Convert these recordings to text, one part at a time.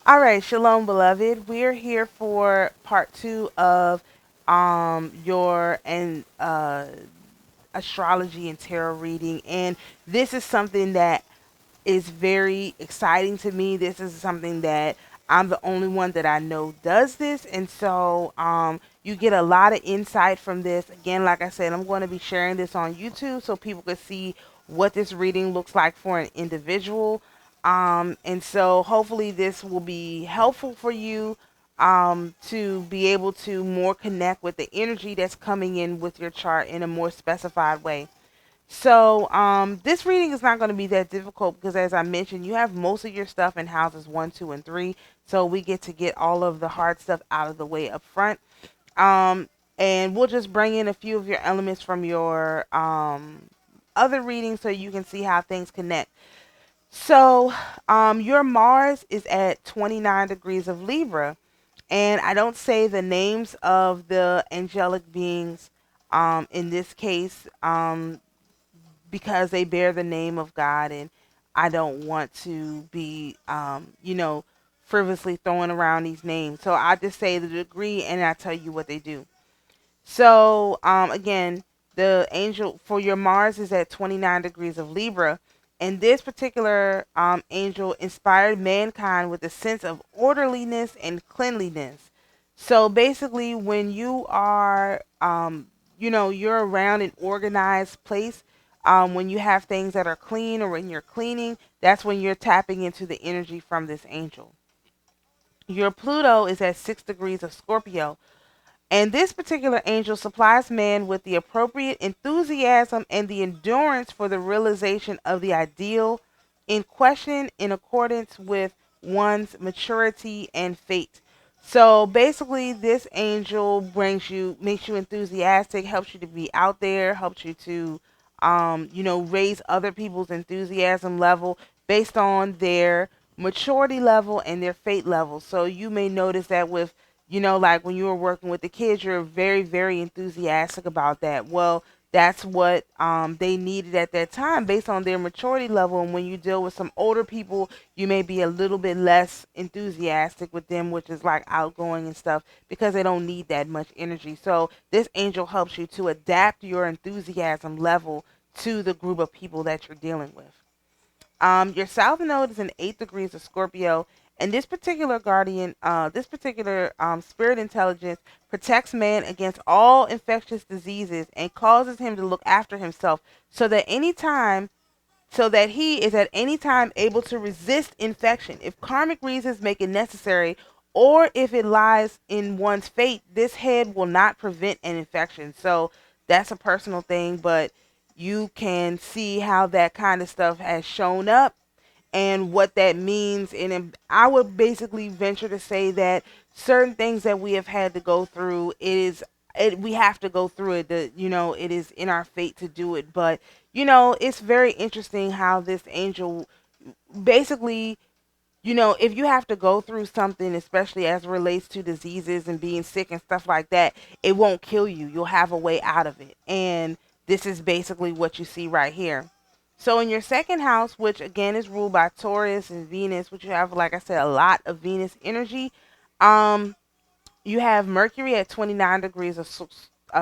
All right, shalom, beloved. We're here for part two of your and astrology and tarot reading, and this is something that is very exciting to me. This is something that I'm the only one that I know does this, and so you get a lot of insight from this. Again, like I said, I'm going to be sharing this on YouTube so people can see what this reading looks like for an individual. And so hopefully this will be helpful for you to be able to more connect with the energy that's coming in with your chart in a more specified way. So, this reading is not going to be that difficult because, as I mentioned, you have most of your stuff in houses one, two, and three. So we get all of the hard stuff out of the way up front. Um, and we'll just bring in a few of your elements from your other readings so you can see how things connect. So, your Mars is at 29 degrees of Libra, and I don't say the names of the angelic beings in this case. Because they bear the name of God, and I don't want to be, frivolously throwing around these names. So I just say the degree and I tell you what they do. So, again, the angel for your Mars is at 29 degrees of Libra. And this particular angel inspired mankind with a sense of orderliness and cleanliness. So basically, when you are, you're around an organized place, when you have things that are clean or when you're cleaning, that's when you're tapping into the energy from this angel. Your Pluto is at 6 degrees of Scorpio. And this particular angel supplies man with the appropriate enthusiasm and the endurance for the realization of the ideal in question in accordance with one's maturity and fate. So basically, this angel makes you enthusiastic, helps you to be out there, helps you to, raise other people's enthusiasm level based on their maturity level and their fate level. So you may notice that with like when you were working with the kids, you're very, very enthusiastic about that. Well, that's what they needed at that time based on their maturity level. And when you deal with some older people, you may be a little bit less enthusiastic with them, which is like outgoing and stuff because they don't need that much energy. So this angel helps you to adapt your enthusiasm level to the group of people that you're dealing with. Your south node is in 8 degrees of Scorpio, and this particular spirit intelligence protects man against all infectious diseases and causes him to look after himself, so that he is at any time able to resist infection. If karmic reasons make it necessary, or if it lies in one's fate, this head will not prevent an infection. So that's a personal thing, but you can see how that kind of stuff has shown up and what that means. And I would basically venture to say that certain things that we have had to go through, we have to go through it. It is in our fate to do it. But it's very interesting how this angel basically, if you have to go through something, especially as it relates to diseases and being sick and stuff like that, it won't kill you. You'll have a way out of it. And this is basically what you see right here. So in your second house, which again is ruled by Taurus and Venus, which you have, like I said, a lot of Venus energy, um, you have Mercury at 29 degrees of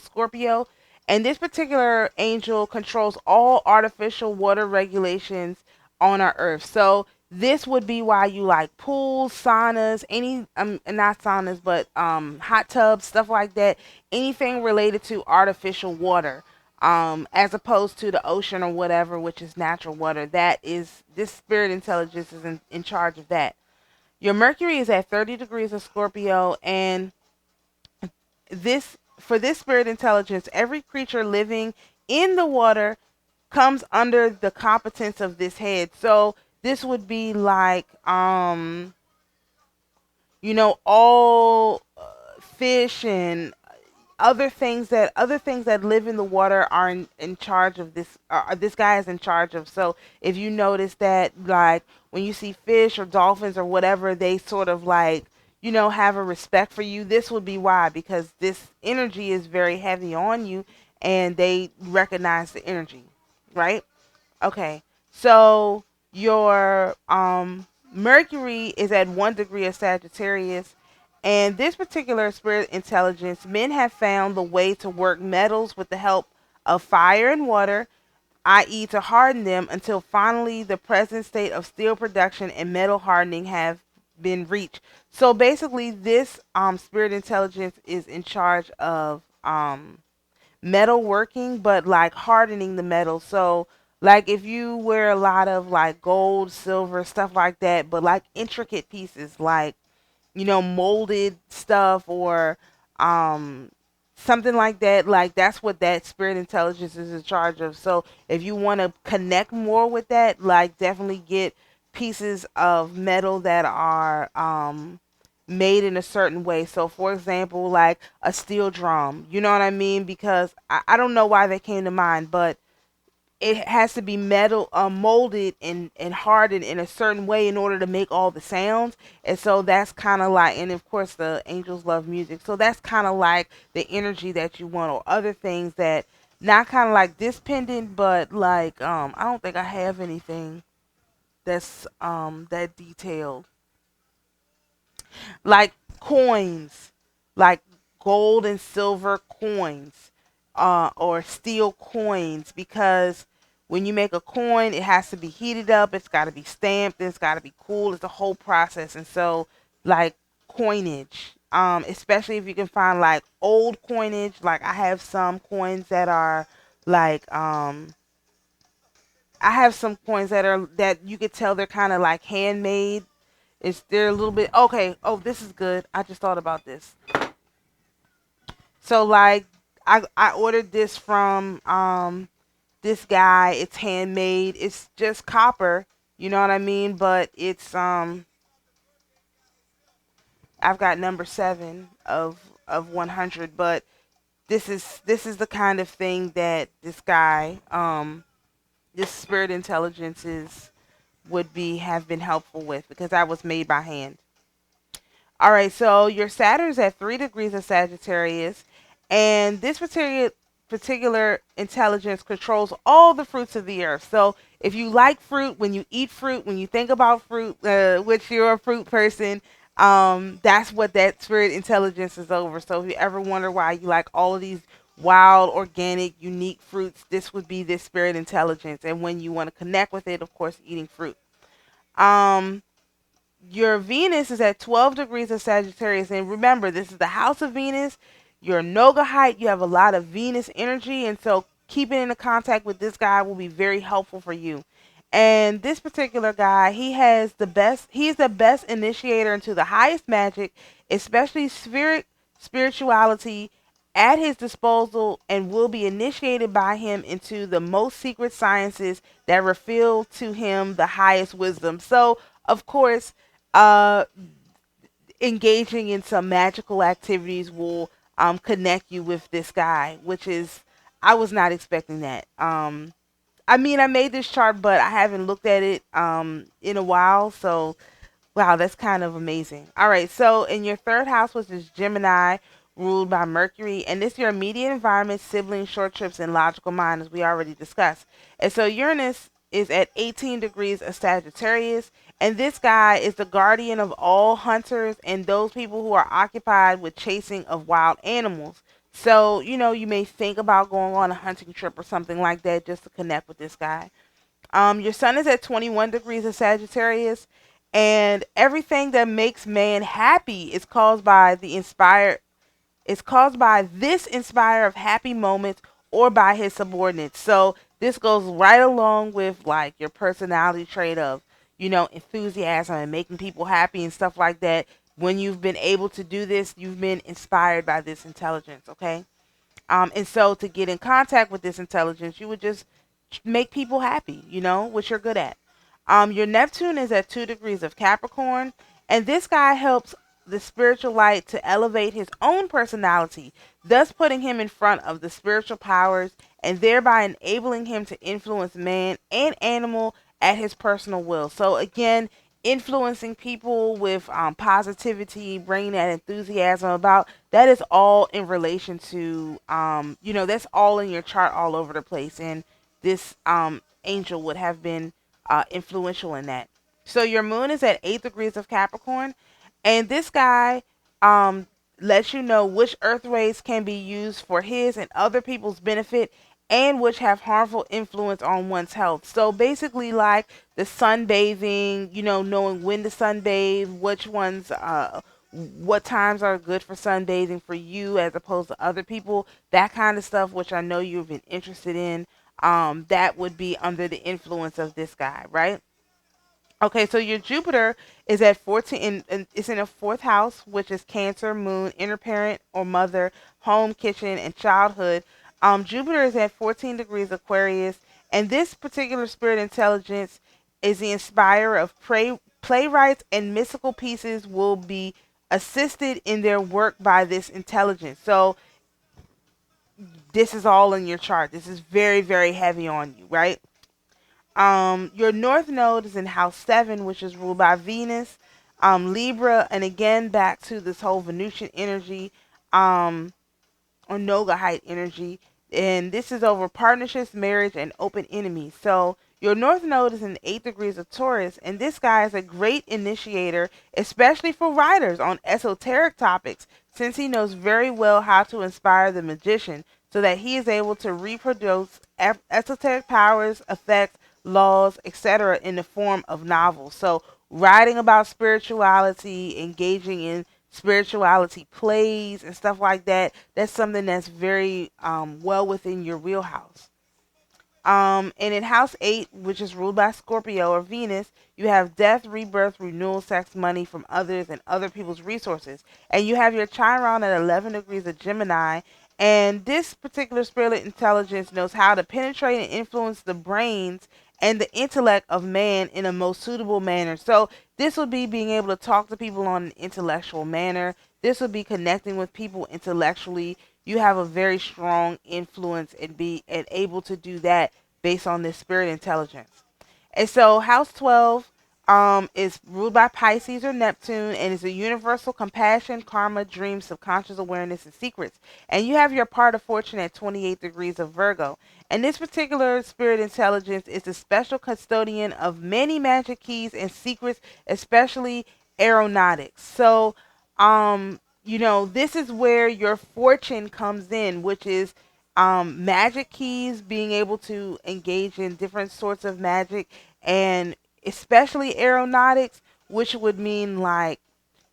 Scorpio. And this particular angel controls all artificial water regulations on our earth. So this would be why you like pools, saunas, not saunas, but hot tubs, stuff like that. Anything related to artificial water, as opposed to the ocean or whatever, which is natural water. This spirit intelligence is in charge of that. Your Mercury is at 30 degrees of Scorpio, and this spirit intelligence, every creature living in the water comes under the competence of this head. So this would be like all fish and other things that live in the water are in charge of this. This guy is in charge of. So if you notice that, like when you see fish or dolphins or whatever, they sort of like have a respect for you. This would be why, because this energy is very heavy on you, and they recognize the energy, right? Okay, so your Mercury is at 1 degree of Sagittarius. And this particular spirit intelligence, men have found the way to work metals with the help of fire and water, i.e., to harden them until finally the present state of steel production and metal hardening have been reached. So basically, this spirit intelligence is in charge of metal working, but like hardening the metal. So like if you wear a lot of like gold, silver, stuff like that, but like intricate pieces, like molded stuff or um something like that, like that's what that spirit intelligence is in charge of. So if you want to connect more with that, like definitely get pieces of metal that are made in a certain way. So for example, like a steel drum, you know what I mean? Because I don't know why they came to mind, but it has to be metal molded and hardened in a certain way in order to make all the sounds. And so that's kind of like, and of course the angels love music, so that's kind of like the energy that you want, or other things that not kind of like this pendant, but like I don't think I have anything that's that detailed, like coins, like gold and silver coins, or steel coins, because when you make a coin, it has to be heated up, it's got to be stamped, it's got to be cool, it's a whole process. And so, like coinage, especially if you can find like old coinage, like I have some coins that are like I have some coins that are that you could tell they're kind of like handmade. They're a little bit okay. Oh, this is good. I just thought about this. So like I ordered this from this guy. It's handmade. It's just copper. You know what I mean? But it's I've got number 7 of 100. But this is the kind of thing that this guy this spirit intelligence is would be have been helpful with, because that was made by hand. All right, so your Saturn's at 3 degrees of Sagittarius, and this particular intelligence controls all the fruits of the earth. So if you like fruit, when you eat fruit, when you think about fruit, which you're a fruit person, that's what that spirit intelligence is over. So if you ever wonder why you like all of these wild, organic, unique fruits, this would be this spirit intelligence. And when you want to connect with it, of course, eating fruit. Um, your Venus is at 12 degrees of Sagittarius. And remember, this is the house of Venus. Your Noga height, you have a lot of Venus energy. And so keeping in contact with this guy will be very helpful for you. And this particular guy, he's the best initiator into the highest magic, especially spirituality at his disposal, and will be initiated by him into the most secret sciences that reveal to him the highest wisdom. So, of course, uh, engaging in some magical activities will connect you with this guy, which is, I was not expecting that. I mean, I made this chart, but I haven't looked at it in a while, so wow, that's kind of amazing. All right, so in your third house, which is Gemini, ruled by Mercury, and this is your immediate environment, siblings, short trips, and logical mind, as we already discussed. And so Uranus is at 18 degrees of Sagittarius, and this guy is the guardian of all hunters and those people who are occupied with chasing of wild animals. So, you may think about going on a hunting trip or something like that just to connect with this guy. Your sun is at 21 degrees of Sagittarius, and everything that makes man happy is caused by this inspire of happy moments or by his subordinates. So this goes right along with like your personality trait of, enthusiasm and making people happy and stuff like that. When you've been able to do this, you've been inspired by this intelligence, okay? And so to get in contact with this intelligence, you would just make people happy, which you're good at. Your Neptune is at 2 degrees of Capricorn, and this guy helps the spiritual light to elevate his own personality, thus putting him in front of the spiritual powers and thereby enabling him to influence man and animal at his personal will. So again, influencing people with positivity, bringing that enthusiasm about, that is all in relation to, that's all in your chart all over the place. And this angel would have been influential in that. So your moon is at 8 degrees of Capricorn, and this guy um, lets you know which earth rays can be used for his and other people's benefit and which have harmful influence on one's health. So basically, like the sunbathing, knowing when to sunbathe, which ones, what times are good for sunbathing for you as opposed to other people, that kind of stuff, which I know you've been interested in. That would be under the influence of this guy, right? Okay, so your Jupiter is at 14, it's in a fourth house, which is Cancer, Moon, inner parent or mother, home, kitchen, and childhood. Jupiter is at 14 degrees Aquarius, and this particular spirit intelligence is the inspirer of playwrights, and mystical pieces will be assisted in their work by this intelligence. So this is all in your chart. This is very, very heavy on you, right? Your north node is in house 7, which is ruled by Venus, Libra, and again back to this whole Venusian energy. Or Noga energy. And this is over partnerships, marriage, and open enemies. So your North Node is in 8 degrees of Taurus, and this guy is a great initiator, especially for writers on esoteric topics, since he knows very well how to inspire the magician so that he is able to reproduce esoteric powers, effects, laws, etc. in the form of novels. So writing about spirituality, engaging in spirituality plays and stuff like that, that's something that's very well within your wheelhouse. And in house 8, which is ruled by Scorpio or Venus, you have death, rebirth, renewal, sex, money from others and other people's resources. And you have your Chiron at 11 degrees of Gemini. And this particular spirit intelligence knows how to penetrate and influence the brains and the intellect of man in a most suitable manner. So this would be being able to talk to people on an intellectual manner. This would be connecting with people intellectually. You have a very strong influence and able to do that based on this spirit intelligence. And so house 12 is ruled by Pisces or Neptune and is a universal compassion, karma, dreams, subconscious awareness, and secrets. And you have your part of fortune at 28 degrees of Virgo. And this particular spirit intelligence is a special custodian of many magic keys and secrets, especially aeronautics. So, this is where your fortune comes in, which is magic keys, being able to engage in different sorts of magic, and especially aeronautics, which would mean like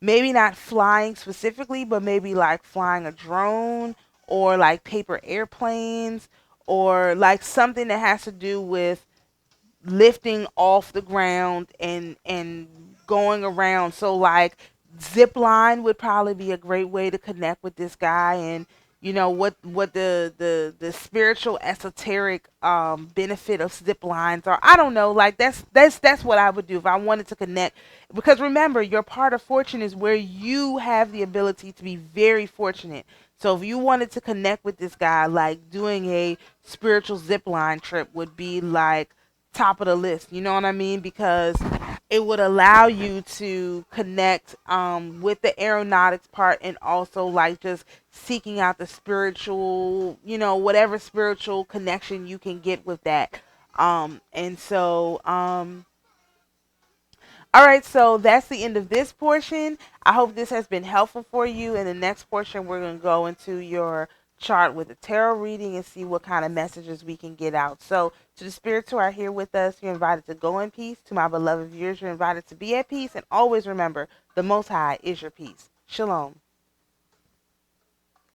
maybe not flying specifically, but maybe like flying a drone or like paper airplanes or like something that has to do with lifting off the ground and going around. So like zip line would probably be a great way to connect with this guy, and what the spiritual esoteric benefit of zip lines are. I don't know, like that's what I would do if I wanted to connect, because remember, your part of fortune is where you have the ability to be very fortunate. So if you wanted to connect with this guy, like doing a spiritual zip line trip would be like top of the list. You know what I mean? Because it would allow you to connect with the aeronautics part, and also like just seeking out the spiritual, whatever spiritual connection you can get with that. And so, all right, so that's the end of this portion. I hope this has been helpful for you. In the next portion, we're going to go into your chart with a tarot reading and see what kind of messages we can get out. So, to the spirits who are here with us, you're invited to go in peace. To my beloved viewers, you're invited to be at peace. And always remember, the Most High is your peace. Shalom.